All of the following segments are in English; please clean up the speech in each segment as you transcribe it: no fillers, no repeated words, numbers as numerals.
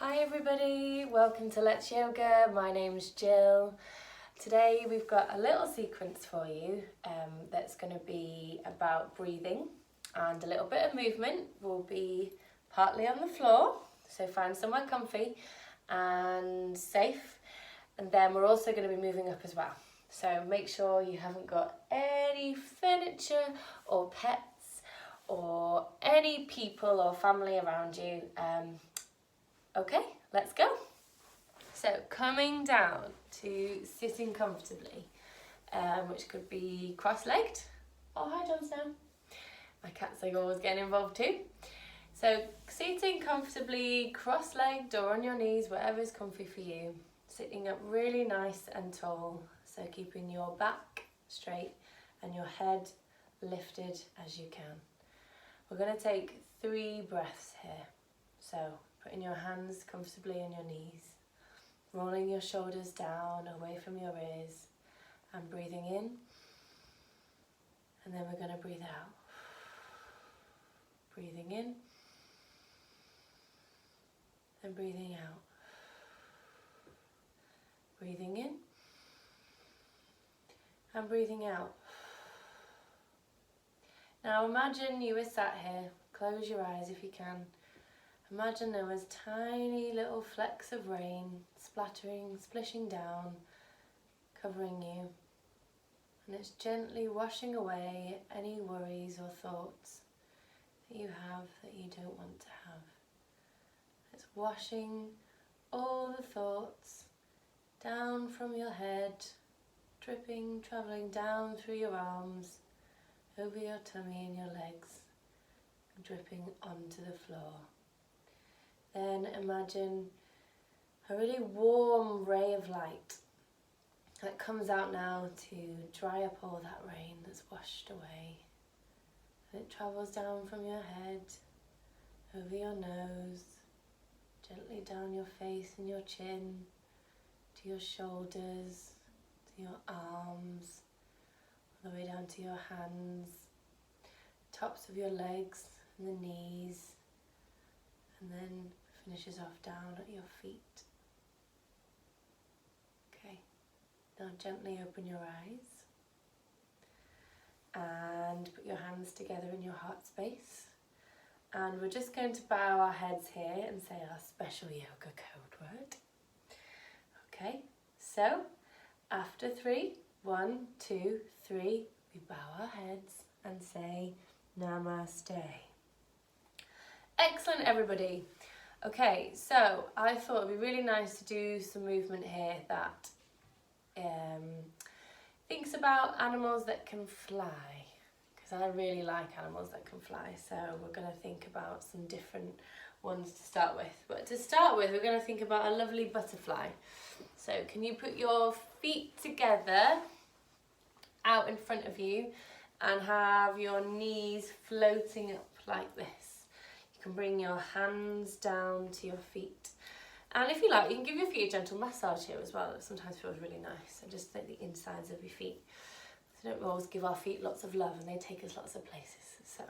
Hi everybody, welcome to Let's Yoga. My name's Gill. Today we've got a little sequence for you that's going to be about breathing and a little bit of movement. We'll be partly on the floor, so find somewhere comfy and safe, and then we're also going to be moving up as well. So make sure you haven't got any furniture or pets or any people or family around you. Okay, let's go. So coming down to sitting comfortably, which could be cross-legged. Oh, hi Jon Snow. My cats are always getting involved too. So sitting comfortably, cross-legged or on your knees, whatever is comfy for you. Sitting up really nice and tall, so keeping your back straight and your head lifted as you can. We're going to take 3 breaths here. So putting your hands comfortably on your knees, rolling your shoulders down away from your ears and breathing in, and then we're going to breathe out. Breathing in and breathing out. Breathing in and breathing out. Now imagine you were sat here, close your eyes if you can. Imagine there was tiny little flecks of rain splattering, splishing down, covering you, and it's gently washing away any worries or thoughts that you have that you don't want to have. It's washing all the thoughts down from your head, dripping, travelling down through your arms, over your tummy and your legs, and dripping onto the floor. Then imagine a really warm ray of light that comes out now to dry up all that rain that's washed away. And it travels down from your head, over your nose, gently down your face and your chin, to your shoulders, to your arms, all the way down to your hands, tops of your legs and the knees, and then finishes off down at your feet. Okay, now gently open your eyes and put your hands together in your heart space, and we're just going to bow our heads here and say our special yoga code word. Okay, so after 3, 1, 2, 3, we bow our heads and say Namaste. Excellent, everybody. Okay, so I thought it'd be really nice to do some movement here that thinks about animals that can fly, because I really like animals that can fly. So we're going to think about some different ones to start with. But to start with, we're going to think about a lovely butterfly. So can you put your feet together out in front of you and have your knees floating up like this? You can bring your hands down to your feet, and if you like you can give your feet a gentle massage here as well. It sometimes feels really nice, and just like the insides of your feet. So don't we always give our feet lots of love, and they take us lots of places. So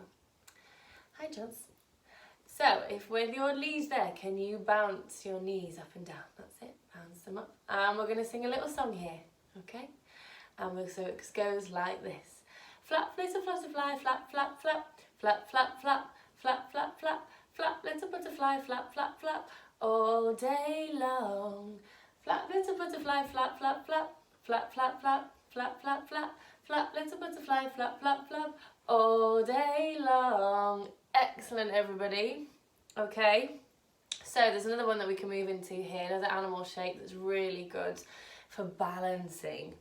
hi Jones. So if with your knees there, can you bounce your knees up and down? That's it, bounce them up, and we're going to sing a little song here, okay? And so it goes like this: flap little butterfly, flap flap flap, flap flap flap, flap, flap, flap, flap, little butterfly, flap, flap, flap, all day long. Flap, little butterfly, flap, flap, flap, flap, flap, flap, flap, flap, flap, flap, little butterfly, flap, flap, flap, all day long. Excellent, everybody. Okay, so there's another one that we can move into here, another animal shape that's really good for balancing.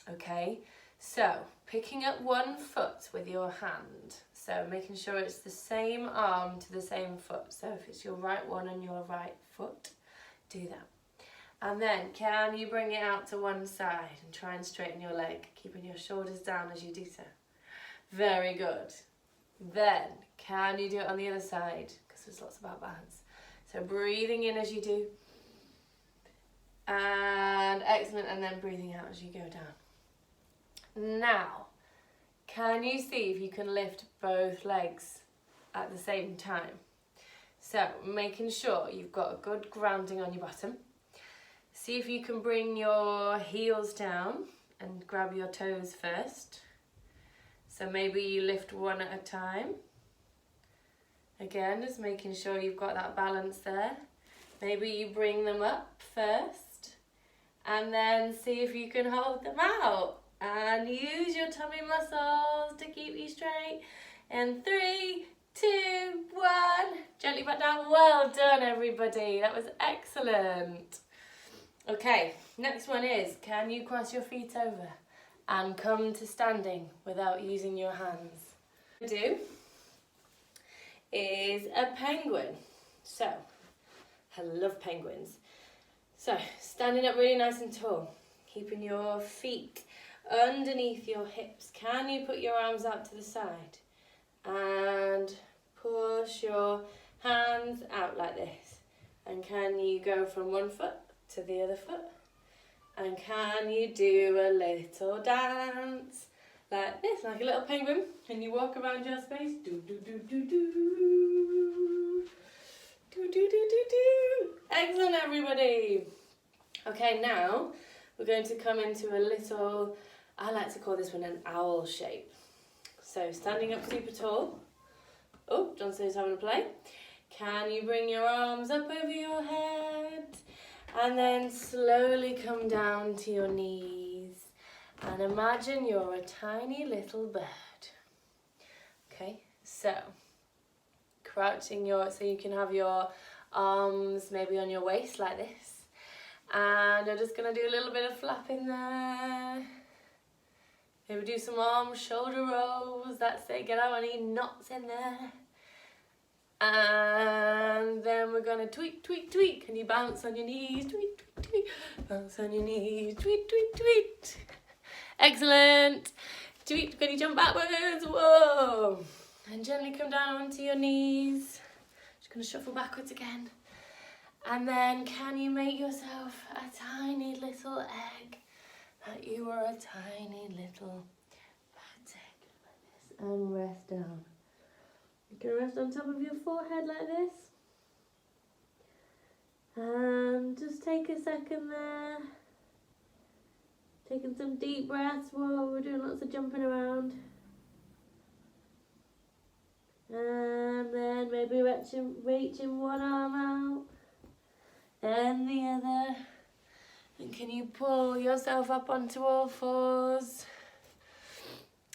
Okay, so picking up one foot with your hand. So making sure it's the same arm to the same foot. So if it's your right one and your right foot, do that. And then can you bring it out to one side and try and straighten your leg, keeping your shoulders down as you do so. Very good. Then can you do it on the other side? Because there's lots about balance. So breathing in as you do. And excellent. And then breathing out as you go down. Now, can you see if you can lift both legs at the same time? So making sure you've got a good grounding on your bottom. See if you can bring your heels down and grab your toes first. So maybe you lift one at a time. Again, just making sure you've got that balance there. Maybe you bring them up first and then see if you can hold them out. And use your tummy muscles to keep you straight. And 3, 2, 1. Gently back down. Well done, everybody. That was excellent. Okay, next one is, can you cross your feet over and come to standing without using your hands? What we do is a penguin. So, I love penguins. So, standing up really nice and tall, keeping your feet underneath your hips. Can you put your arms out to the side and push your hands out like this? And can you go from one foot to the other foot? And can you do a little dance like this, like a little penguin? Can you walk around your space? Do do do do do. Do do do do do. Excellent, everybody. Okay, now we're going to come into a little, I like to call this one an owl shape. So standing up super tall. Oh, Johnson's having a play. Can you bring your arms up over your head? And then slowly come down to your knees. And imagine you're a tiny little bird. Okay, so crouching so you can have your arms maybe on your waist like this. And you're just going to do a little bit of flapping there. Maybe do some arm shoulder rolls. That's it. Get out any knots in there. And then we're going to tweak, tweak, tweak. Can you bounce on your knees? Tweak, tweak, tweak. Bounce on your knees. Tweak, tweak, tweak. Excellent. Tweak. Can you jump backwards? Whoa. And gently come down onto your knees. Just going to shuffle backwards again. And then can you make yourself a tiny little egg? That you are a tiny little bird's egg like this. And rest down. You can rest on top of your forehead like this. And just take a second there. Taking some deep breaths. Whoa, we're doing lots of jumping around. And then maybe reaching one arm out. Then the other. And can you pull yourself up onto all fours?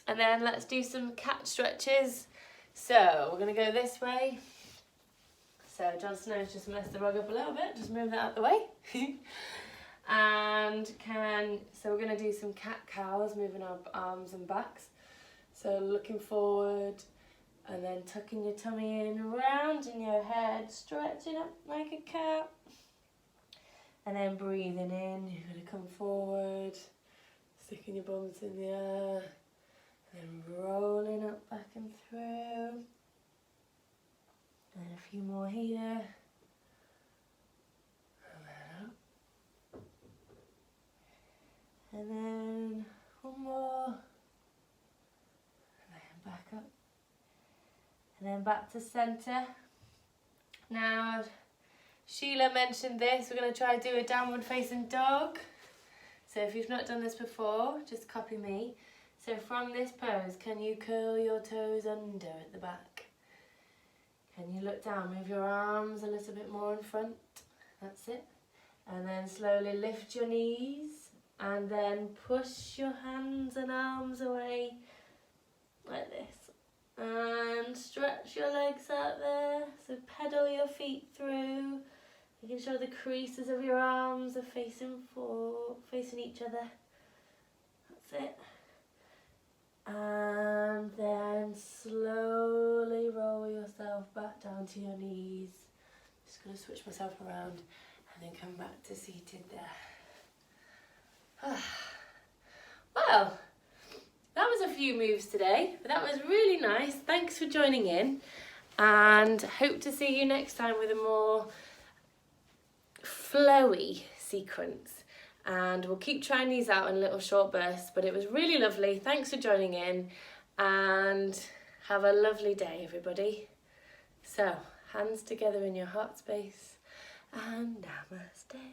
And then let's do some cat stretches. So we're going to go this way. So Jon Snow's just messed the rug up a little bit. Just move that out the way. So we're going to do some cat-cows, moving our arms and backs. So looking forward and then tucking your tummy in, rounding your head, stretching up like a cat. And then breathing in, you're going to come forward, sticking your bums in the air, and then rolling up, back and through. And a few more here. And then up. And then one more. And then back up. And then back to centre. Now, Sheila mentioned this, we're going to try to do a downward facing dog. So if you've not done this before, just copy me. So from this pose, can you curl your toes under at the back? Can you look down, move your arms a little bit more in front? That's it. And then slowly lift your knees and then push your hands and arms away like this. And stretch your legs out there. So pedal your feet through. Making sure the creases of your arms are facing each other. That's it. And then slowly roll yourself back down to your knees. Just going to switch myself around and then come back to seated there. Well, that was a few moves today, but that was really nice. Thanks for joining in, and hope to see you next time with a more flowy sequence. And we'll keep trying these out in little short bursts, but it was really lovely. Thanks for joining in, and have a lovely day, everybody. So Hands together in your heart space. And namaste.